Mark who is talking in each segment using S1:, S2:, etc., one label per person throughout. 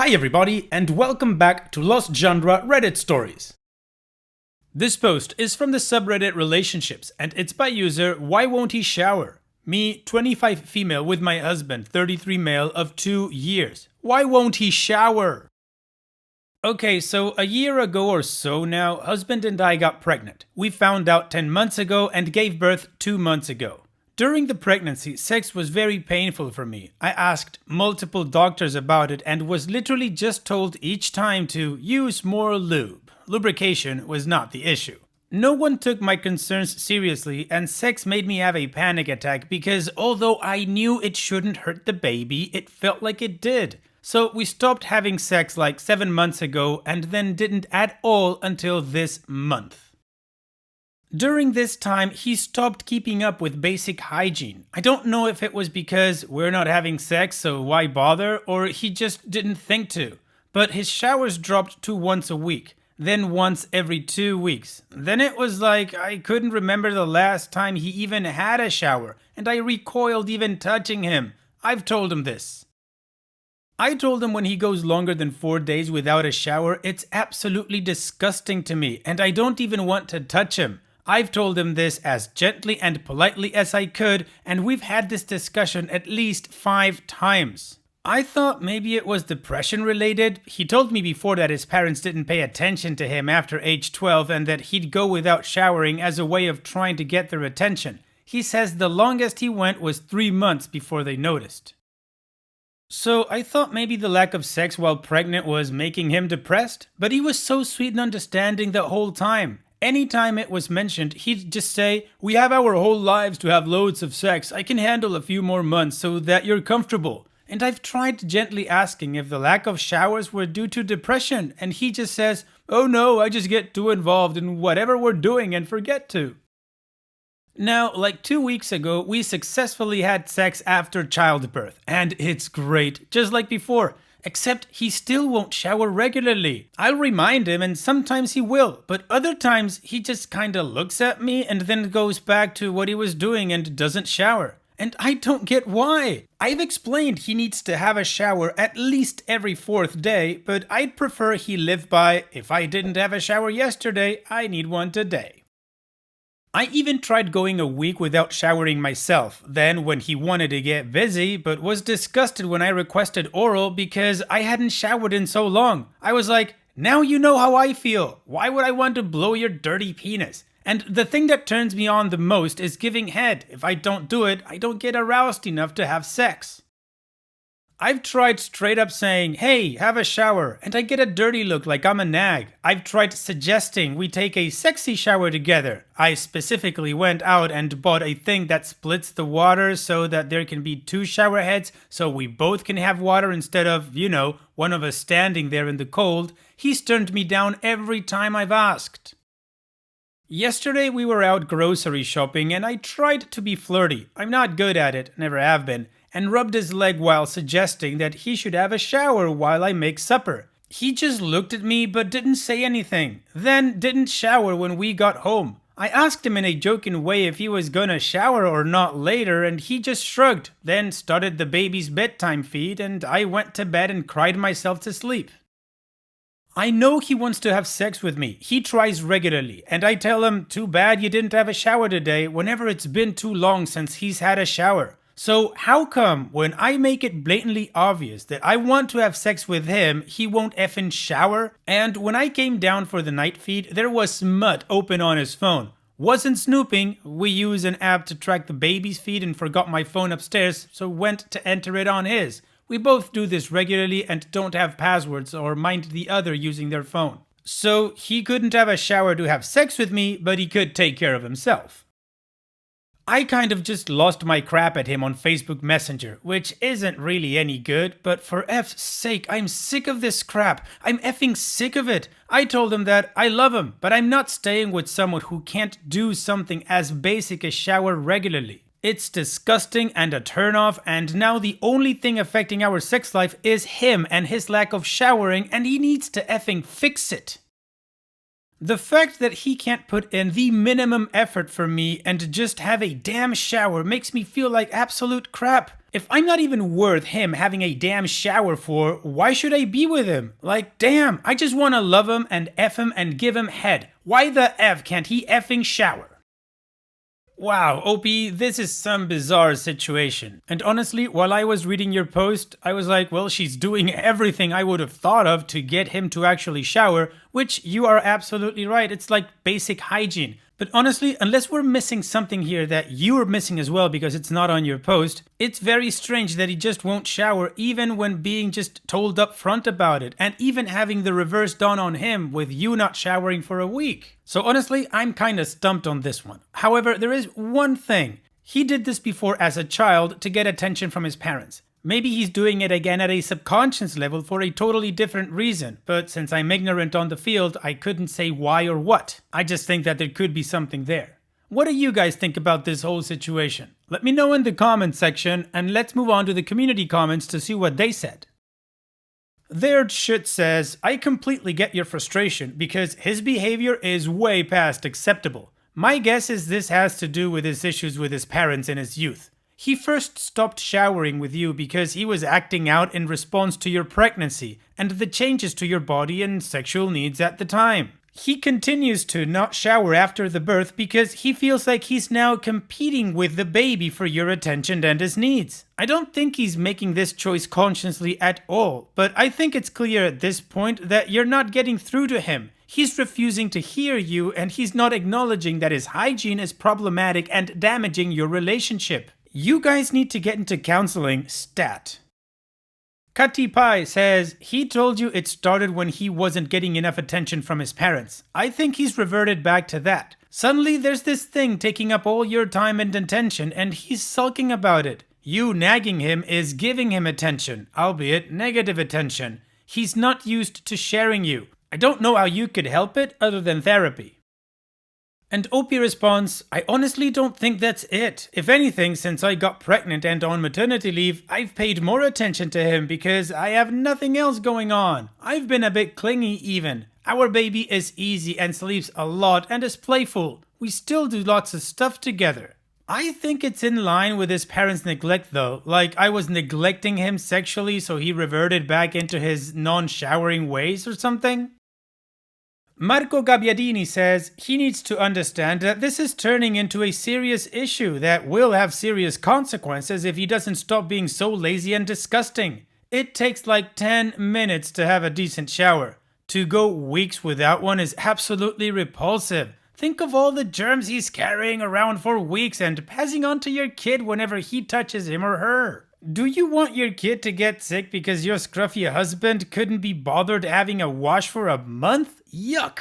S1: Hi everybody, and welcome back to Lost Genre Reddit Stories. This post is from the subreddit Relationships, and it's by user Why Won't He Shower? Me, 25 female with my husband, 33 male of 2 years. Why won't he shower? Okay, so a year ago or so now, husband and I got pregnant. We found out 10 months ago and gave birth 2 months ago. During the pregnancy, sex was very painful for me. I asked multiple doctors about it and was literally just told each time to use more lube. Lubrication was not the issue. No one took my concerns seriously, and sex made me have a panic attack because although I knew it shouldn't hurt the baby, it felt like it did. So we stopped having sex like 7 months ago and then didn't at all until this month. During this time, he stopped keeping up with basic hygiene. I don't know if it was because we're not having sex, so why bother, or he just didn't think to. But his showers dropped to once a week, then once every 2 weeks. Then it was like I couldn't remember the last time he even had a shower, and I recoiled even touching him. I've told him this. I told him when he goes longer than 4 days without a shower, it's absolutely disgusting to me, and I don't even want to touch him. I've told him this as gently and politely as I could, and we've had this discussion at least 5 times. I thought maybe it was depression related. He told me before that his parents didn't pay attention to him after age 12 and that he'd go without showering as a way of trying to get their attention. He says the longest he went was 3 months before they noticed. So I thought maybe the lack of sex while pregnant was making him depressed, but he was so sweet and understanding the whole time. Anytime it was mentioned, he'd just say, "We have our whole lives to have loads of sex. I can handle a few more months so that you're comfortable." And I've tried gently asking if the lack of showers were due to depression, and he just says, "Oh no, I just get too involved in whatever we're doing and forget to." Now, like 2 weeks ago, we successfully had sex after childbirth, and it's great, just like before. Except he still won't shower regularly. I'll remind him and sometimes he will, but other times he just kinda looks at me and then goes back to what he was doing and doesn't shower. And I don't get why. I've explained he needs to have a shower at least every 4th day, but I'd prefer he live by, if I didn't have a shower yesterday, I need one today. I even tried going a week without showering myself, then when he wanted to get busy, but was disgusted when I requested oral because I hadn't showered in so long. I was like, now you know how I feel. Why would I want to blow your dirty penis? And the thing that turns me on the most is giving head. If I don't do it, I don't get aroused enough to have sex. I've tried straight up saying, "Hey, have a shower," and I get a dirty look like I'm a nag. I've tried suggesting we take a sexy shower together. I specifically went out and bought a thing that splits the water so that there can be 2 shower heads so we both can have water instead of, one of us standing there in the cold. He's turned me down every time I've asked. Yesterday we were out grocery shopping and I tried to be flirty. I'm not good at it, never have been. And rubbed his leg while suggesting that he should have a shower while I make supper. He just looked at me but didn't say anything, then didn't shower when we got home. I asked him in a joking way if he was gonna shower or not later, and he just shrugged, then started the baby's bedtime feed, and I went to bed and cried myself to sleep. I know he wants to have sex with me. He tries regularly, and I tell him, too bad you didn't have a shower today, whenever it's been too long since he's had a shower. So how come when I make it blatantly obvious that I want to have sex with him, he won't effing shower? And when I came down for the night feed, there was smut open on his phone. Wasn't snooping, we use an app to track the baby's feed and forgot my phone upstairs, so went to enter it on his. We both do this regularly and don't have passwords or mind the other using their phone. So he couldn't have a shower to have sex with me, but he could take care of himself. I kind of just lost my crap at him on Facebook Messenger, which isn't really any good, but for F's sake, I'm sick of this crap. I'm effing sick of it. I told him that I love him, but I'm not staying with someone who can't do something as basic as shower regularly. It's disgusting and a turnoff, and now the only thing affecting our sex life is him and his lack of showering, and he needs to effing fix it. The fact that he can't put in the minimum effort for me and just have a damn shower makes me feel like absolute crap. If I'm not even worth him having a damn shower for, why should I be with him? Like, damn, I just wanna love him and F him and give him head. Why the F can't he effing shower? Wow, OP, this is some bizarre situation. And honestly, while I was reading your post, I was like, well, she's doing everything I would have thought of to get him to actually shower, which you are absolutely right. It's like basic hygiene. But honestly, unless we're missing something here that you're missing as well because it's not on your post, it's very strange that he just won't shower even when being just told up front about it, and even having the reverse done on him with you not showering for a week. So honestly, I'm kinda stumped on this one. However, there is one thing. He did this before as a child to get attention from his parents. Maybe he's doing it again at a subconscious level for a totally different reason, but since I'm ignorant on the field, I couldn't say why or what. I just think that there could be something there. What do you guys think about this whole situation? Let me know in the comments section, and let's move on to the community comments to see what they said. Their shit says, I completely get your frustration because his behavior is way past acceptable. My guess is this has to do with his issues with his parents in his youth. He first stopped showering with you because he was acting out in response to your pregnancy and the changes to your body and sexual needs at the time. He continues to not shower after the birth because he feels like he's now competing with the baby for your attention and his needs. I don't think he's making this choice consciously at all, but I think it's clear at this point that you're not getting through to him. He's refusing to hear you, and he's not acknowledging that his hygiene is problematic and damaging your relationship. You guys need to get into counseling, stat. Cutty Pie says, he told you it started when he wasn't getting enough attention from his parents. I think he's reverted back to that. Suddenly there's this thing taking up all your time and attention, and he's sulking about it. You nagging him is giving him attention, albeit negative attention. He's not used to sharing you. I don't know how you could help it other than therapy. And OP responds, I honestly don't think that's it. If anything, since I got pregnant and on maternity leave, I've paid more attention to him because I have nothing else going on. I've been a bit clingy even. Our baby is easy and sleeps a lot and is playful. We still do lots of stuff together. I think it's in line with his parents' neglect though. Like I was neglecting him sexually so he reverted back into his non-showering ways or something. Marco Gabbiadini says he needs to understand that this is turning into a serious issue that will have serious consequences if he doesn't stop being so lazy and disgusting. It takes like 10 minutes to have a decent shower. To go weeks without one is absolutely repulsive. Think of all the germs he's carrying around for weeks and passing on to your kid whenever he touches him or her. Do you want your kid to get sick because your scruffy husband couldn't be bothered having a wash for a month? Yuck!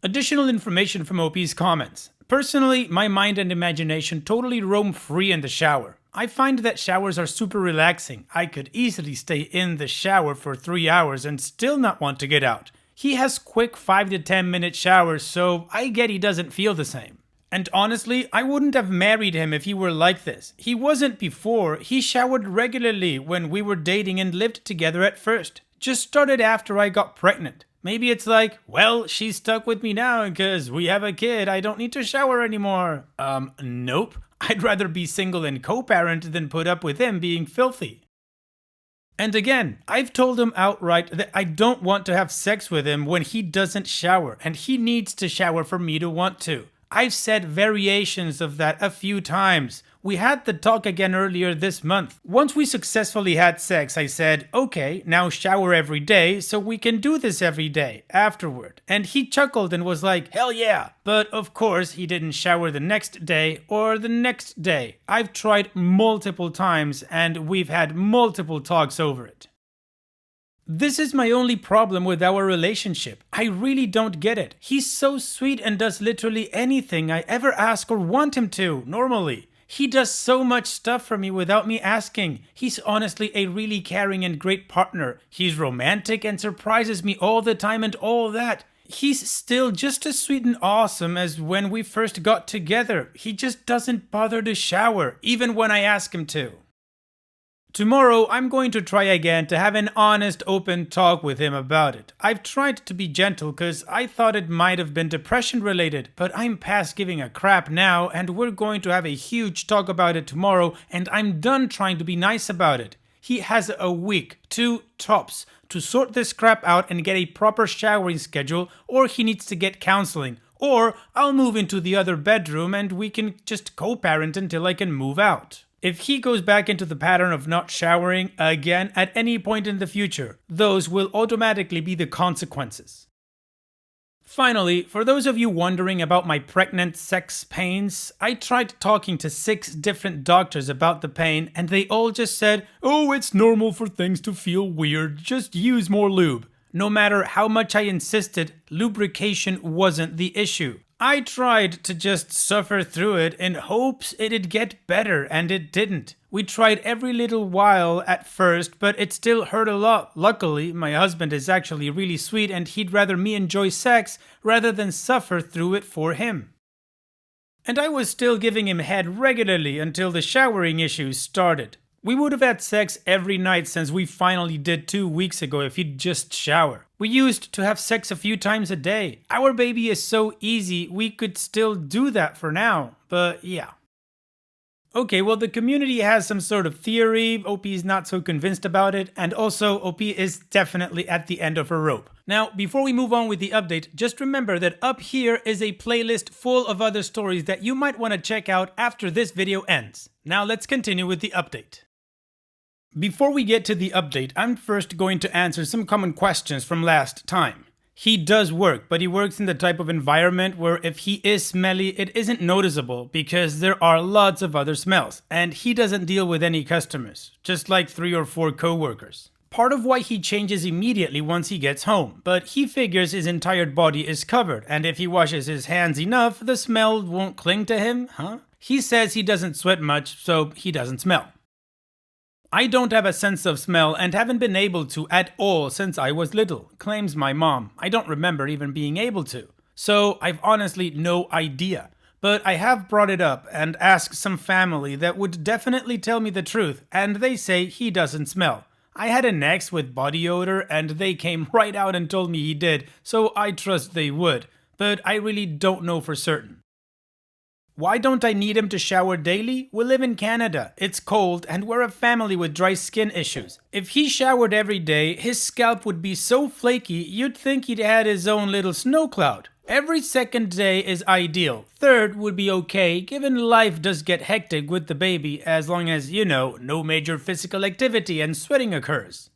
S1: Additional information from OP's comments. Personally, my mind and imagination totally roam free in the shower. I find that showers are super relaxing. I could easily stay in the shower for 3 hours and still not want to get out. He has quick 5 to 10 minute showers, so I get he doesn't feel the same. And honestly, I wouldn't have married him if he were like this. He wasn't before. He showered regularly when we were dating and lived together at first. Just started after I got pregnant. Maybe it's like, well, she's stuck with me now because we have a kid. I don't need to shower anymore. Nope. I'd rather be single and co-parent than put up with him being filthy. And again, I've told him outright that I don't want to have sex with him when he doesn't shower, and he needs to shower for me to want to. I've said variations of that a few times. We had the talk again earlier this month. Once we successfully had sex, I said, okay, now shower every day so we can do this every day afterward. And he chuckled and was like, hell yeah. But of course, he didn't shower the next day or the next day. I've tried multiple times and we've had multiple talks over it. This is my only problem with our relationship. I really don't get it. He's so sweet and does literally anything I ever ask or want him to, normally. He does so much stuff for me without me asking. He's honestly a really caring and great partner. He's romantic and surprises me all the time and all that. He's still just as sweet and awesome as when we first got together. He just doesn't bother to shower, even when I ask him to. Tomorrow, I'm going to try again to have an honest, open talk with him about it. I've tried to be gentle because I thought it might have been depression related, but I'm past giving a crap now and we're going to have a huge talk about it tomorrow and I'm done trying to be nice about it. He has a week, 2 tops, to sort this crap out and get a proper showering schedule, or he needs to get counseling, or I'll move into the other bedroom and we can just co-parent until I can move out. If he goes back into the pattern of not showering again at any point in the future, those will automatically be the consequences. Finally, for those of you wondering about my pregnant sex pains, I tried talking to 6 different doctors about the pain and they all just said, "Oh, it's normal for things to feel weird, just use more lube." No matter how much I insisted, lubrication wasn't the issue. I tried to just suffer through it in hopes it'd get better, and it didn't. We tried every little while at first, but it still hurt a lot. Luckily, my husband is actually really sweet and he'd rather me enjoy sex rather than suffer through it for him. And I was still giving him head regularly until the showering issues started. We would have had sex every night since we finally did 2 weeks ago if he'd just shower. We used to have sex a few times a day. Our baby is so easy, we could still do that for now, but yeah. Okay, well the community has some sort of theory, OP is not so convinced about it, and also OP is definitely at the end of her rope. Now, before we move on with the update, just remember that up here is a playlist full of other stories that you might want to check out after this video ends. Now let's continue with the update. Before we get to the update, I'm first going to answer some common questions from last time. He does work, but he works in the type of environment where if he is smelly, it isn't noticeable because there are lots of other smells, and he doesn't deal with any customers, just like 3 or 4 co-workers. Part of why he changes immediately once he gets home, but he figures his entire body is covered, and if he washes his hands enough, the smell won't cling to him, He says he doesn't sweat much, so he doesn't smell. I don't have a sense of smell and haven't been able to at all since I was little, claims my mom. I don't remember even being able to. So I've honestly no idea. But I have brought it up and asked some family that would definitely tell me the truth, and they say he doesn't smell. I had an ex with body odor and they came right out and told me he did, so I trust they would. But I really don't know for certain. Why don't I need him to shower daily? We live in Canada, it's cold, and we're a family with dry skin issues. If he showered every day, his scalp would be so flaky you'd think he'd had his own little snow cloud. Every second day is ideal. Third would be okay, given life does get hectic with the baby as long as, no major physical activity and sweating occurs.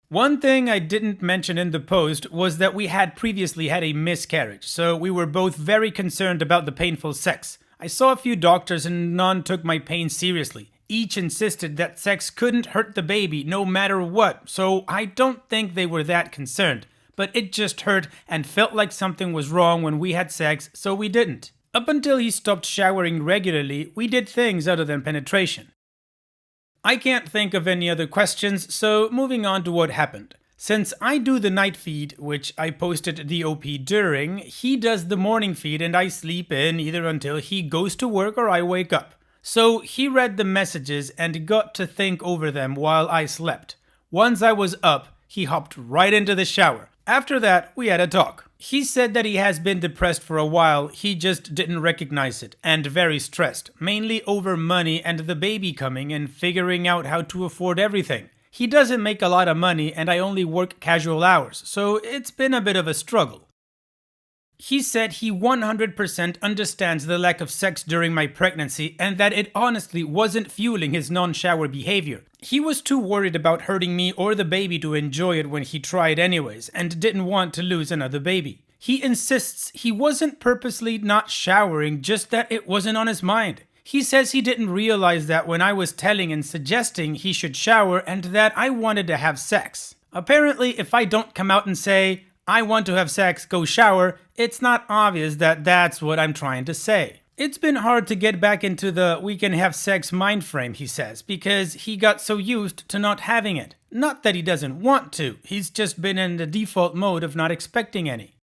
S1: One thing I didn't mention in the post was that we had previously had a miscarriage, so we were both very concerned about the painful sex. I saw a few doctors and none took my pain seriously. Each insisted that sex couldn't hurt the baby no matter what, so I don't think they were that concerned. But it just hurt and felt like something was wrong when we had sex, so we didn't. Up until he stopped showering regularly, we did things other than penetration. I can't think of any other questions, so moving on to what happened. Since I do the night feed, which I posted the OP during, he does the morning feed and I sleep in either until he goes to work or I wake up. So he read the messages and got to think over them while I slept. Once I was up, he hopped right into the shower. After that, we had a talk. He said that he has been depressed for a while, he just didn't recognize it, and very stressed, mainly over money and the baby coming and figuring out how to afford everything. He doesn't make a lot of money and I only work casual hours, so it's been a bit of a struggle. He said he 100% understands the lack of sex during my pregnancy and that it honestly wasn't fueling his non-shower behavior. He was too worried about hurting me or the baby to enjoy it when he tried anyways and didn't want to lose another baby. He insists he wasn't purposely not showering, just that it wasn't on his mind. He says he didn't realize that when I was telling and suggesting he should shower and that I wanted to have sex. Apparently, if I don't come out and say, "I want to have sex, go shower," it's not obvious that that's what I'm trying to say. It's been hard to get back into the "we can have sex" mind frame, he says, because he got so used to not having it. Not that he doesn't want to, he's just been in the default mode of not expecting any.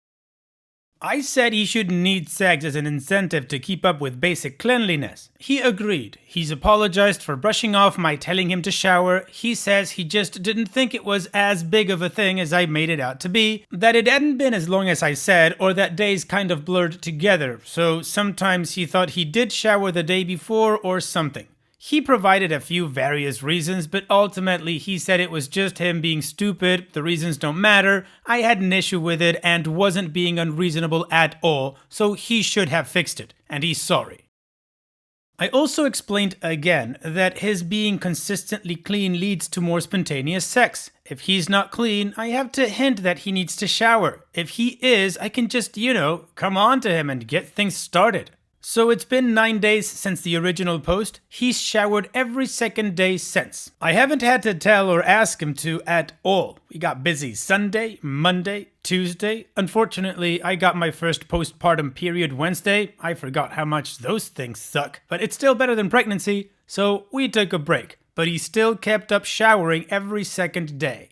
S1: I said he shouldn't need sex as an incentive to keep up with basic cleanliness. He agreed. He's apologized for brushing off my telling him to shower. He says he just didn't think it was as big of a thing as I made it out to be, that it hadn't been as long as I said, or that days kind of blurred together, so sometimes he thought he did shower the day before or something. He provided a few various reasons, but ultimately he said it was just him being stupid, the reasons don't matter, I had an issue with it and wasn't being unreasonable at all, so he should have fixed it, and he's sorry. I also explained again that his being consistently clean leads to more spontaneous sex. If he's not clean, I have to hint that he needs to shower. If he is, I can just, come on to him and get things started. So it's been 9 days since the original post. He's showered every second day since. I haven't had to tell or ask him to at all. We got busy Sunday, Monday, Tuesday. Unfortunately, I got my first postpartum period Wednesday. I forgot how much those things suck, but it's still better than pregnancy, so we took a break. But he still kept up showering every second day.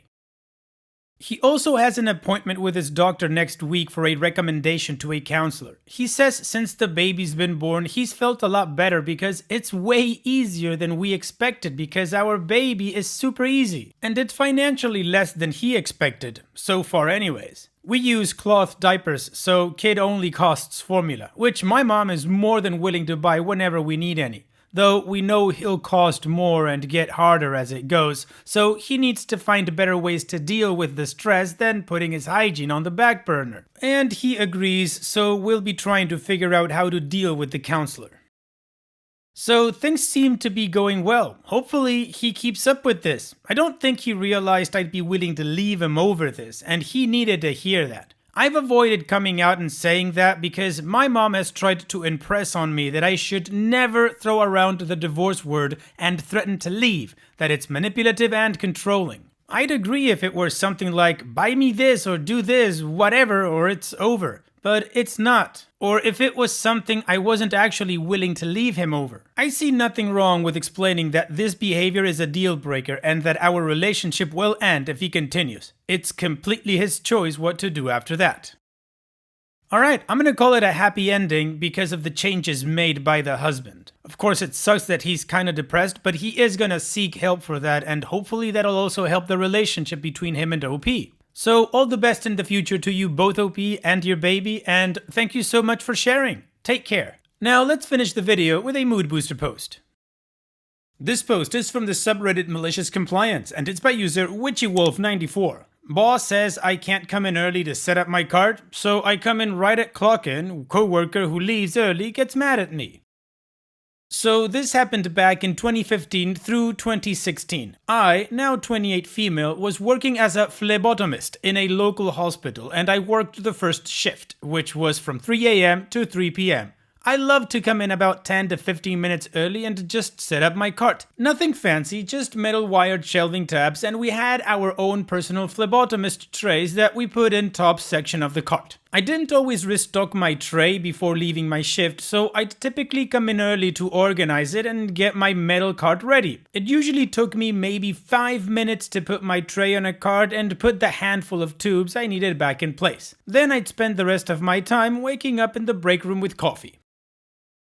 S1: He also has an appointment with his doctor next week for a recommendation to a counselor. He says since the baby's been born, he's felt a lot better because it's way easier than we expected because our baby is super easy. And it's financially less than he expected, so far anyways. We use cloth diapers, so kid only costs formula, which my mom is more than willing to buy whenever we need any. Though we know he'll cost more and get harder as it goes, so he needs to find better ways to deal with the stress than putting his hygiene on the back burner. And he agrees, so we'll be trying to figure out how to deal with the counselor. So things seem to be going well. Hopefully he keeps up with this. I don't think he realized I'd be willing to leave him over this, and he needed to hear that. I've avoided coming out and saying that because my mom has tried to impress on me that I should never throw around the divorce word and threaten to leave, that it's manipulative and controlling. I'd agree if it were something like, buy me this or do this, whatever, or it's over. But it's not. Or if it was something I wasn't actually willing to leave him over. I see nothing wrong with explaining that this behavior is a deal breaker and that our relationship will end if he continues. It's completely his choice what to do after that. Alright, I'm gonna call it a happy ending because of the changes made by the husband. Of course, it sucks that he's kinda depressed, but he is gonna seek help for that, and hopefully that'll also help the relationship between him and OP. So all the best in the future to you both, OP, and your baby, and thank you so much for sharing. Take care. Now let's finish the video with a mood booster post. This post is from the subreddit Malicious Compliance, and it's by user WitchyWolf94. Boss says I can't come in early to set up my cart, so I come in right at clock in. Coworker who leaves early gets mad at me. So this happened back in 2015 through 2016. I, now 28 female, was working as a phlebotomist in a local hospital, and I worked the first shift, which was from 3 AM to 3 PM. I love to come in about 10 to 15 minutes early and just set up my cart. Nothing fancy, just metal wired shelving tabs, and we had our own personal phlebotomist trays that we put in top section of the cart. I didn't always restock my tray before leaving my shift, so I'd typically come in early to organize it and get my metal cart ready. It usually took me maybe 5 minutes to put my tray on a cart and put the handful of tubes I needed back in place. Then I'd spend the rest of my time waking up in the break room with coffee.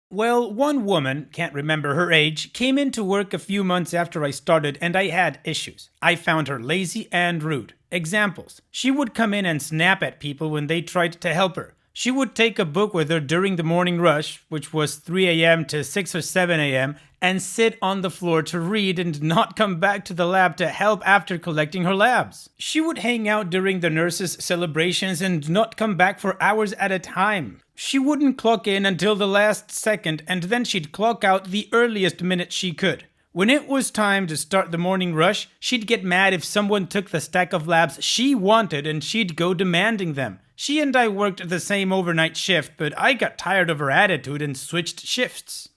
S1: Well, one woman, can't remember her age, came into work a few months after I started and I had issues. I found her lazy and rude. Examples: she would come in and snap at people when they tried to help her. She would take a book with her during the morning rush, which was 3 AM to 6 or 7 AM, and sit on the floor to read and not come back to the lab to help after collecting her labs. She would hang out during the nurses' celebrations and not come back for hours at a time. She wouldn't clock in until the last second, and then she'd clock out the earliest minute she could. When it was time to start the morning rush, she'd get mad if someone took the stack of labs she wanted and she'd go demanding them. She and I worked the same overnight shift, but I got tired of her attitude and switched shifts.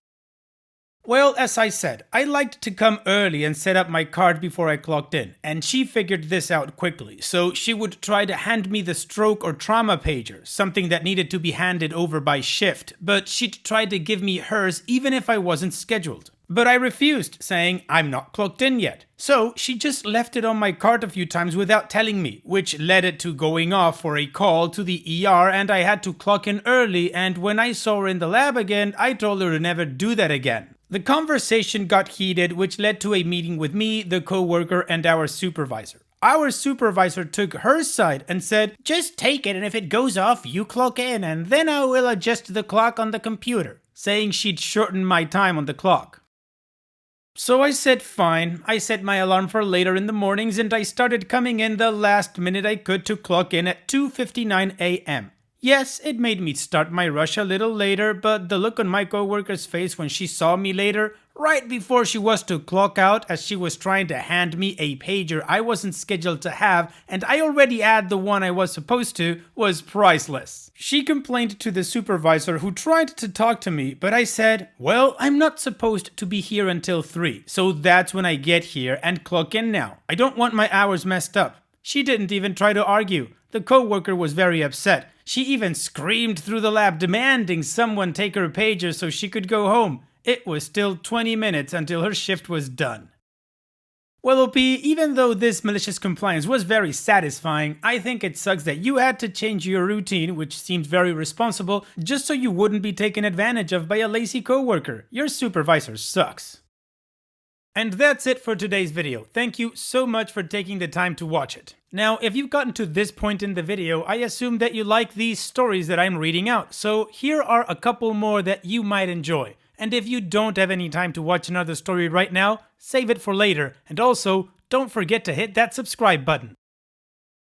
S1: Well, as I said, I liked to come early and set up my cart before I clocked in, and she figured this out quickly, so she would try to hand me the stroke or trauma pager, something that needed to be handed over by shift, but she'd try to give me hers even if I wasn't scheduled. But I refused, saying I'm not clocked in yet. So she just left it on my cart a few times without telling me, which led it to going off for a call to the ER, and I had to clock in early, and when I saw her in the lab again, I told her to never do that again. The conversation got heated, which led to a meeting with me, the coworker, and our supervisor. Our supervisor took her side and said, "Just take it, and if it goes off, you clock in, and then I will adjust the clock on the computer," saying she'd shorten my time on the clock. So I said fine. I set my alarm for later in the mornings, and I started coming in the last minute I could to clock in at 2:59 a.m. Yes, it made me start my rush a little later, but the look on my coworker's face when she saw me later, right before she was to clock out as she was trying to hand me a pager I wasn't scheduled to have and I already had the one I was supposed to, was priceless. She complained to the supervisor who tried to talk to me, but I said, "Well, I'm not supposed to be here until 3, so that's when I get here and clock in now. I don't want my hours messed up." She didn't even try to argue. The coworker was very upset. She even screamed through the lab demanding someone take her pager so she could go home. It was still 20 minutes until her shift was done. Well, OP, even though this malicious compliance was very satisfying, I think it sucks that you had to change your routine, which seemed very responsible, just so you wouldn't be taken advantage of by a lazy coworker. Your supervisor sucks. And that's it for today's video. Thank you so much for taking the time to watch it. Now, if you've gotten to this point in the video, I assume that you like these stories that I'm reading out, so here are a couple more that you might enjoy. And if you don't have any time to watch another story right now, save it for later, and also, don't forget to hit that subscribe button.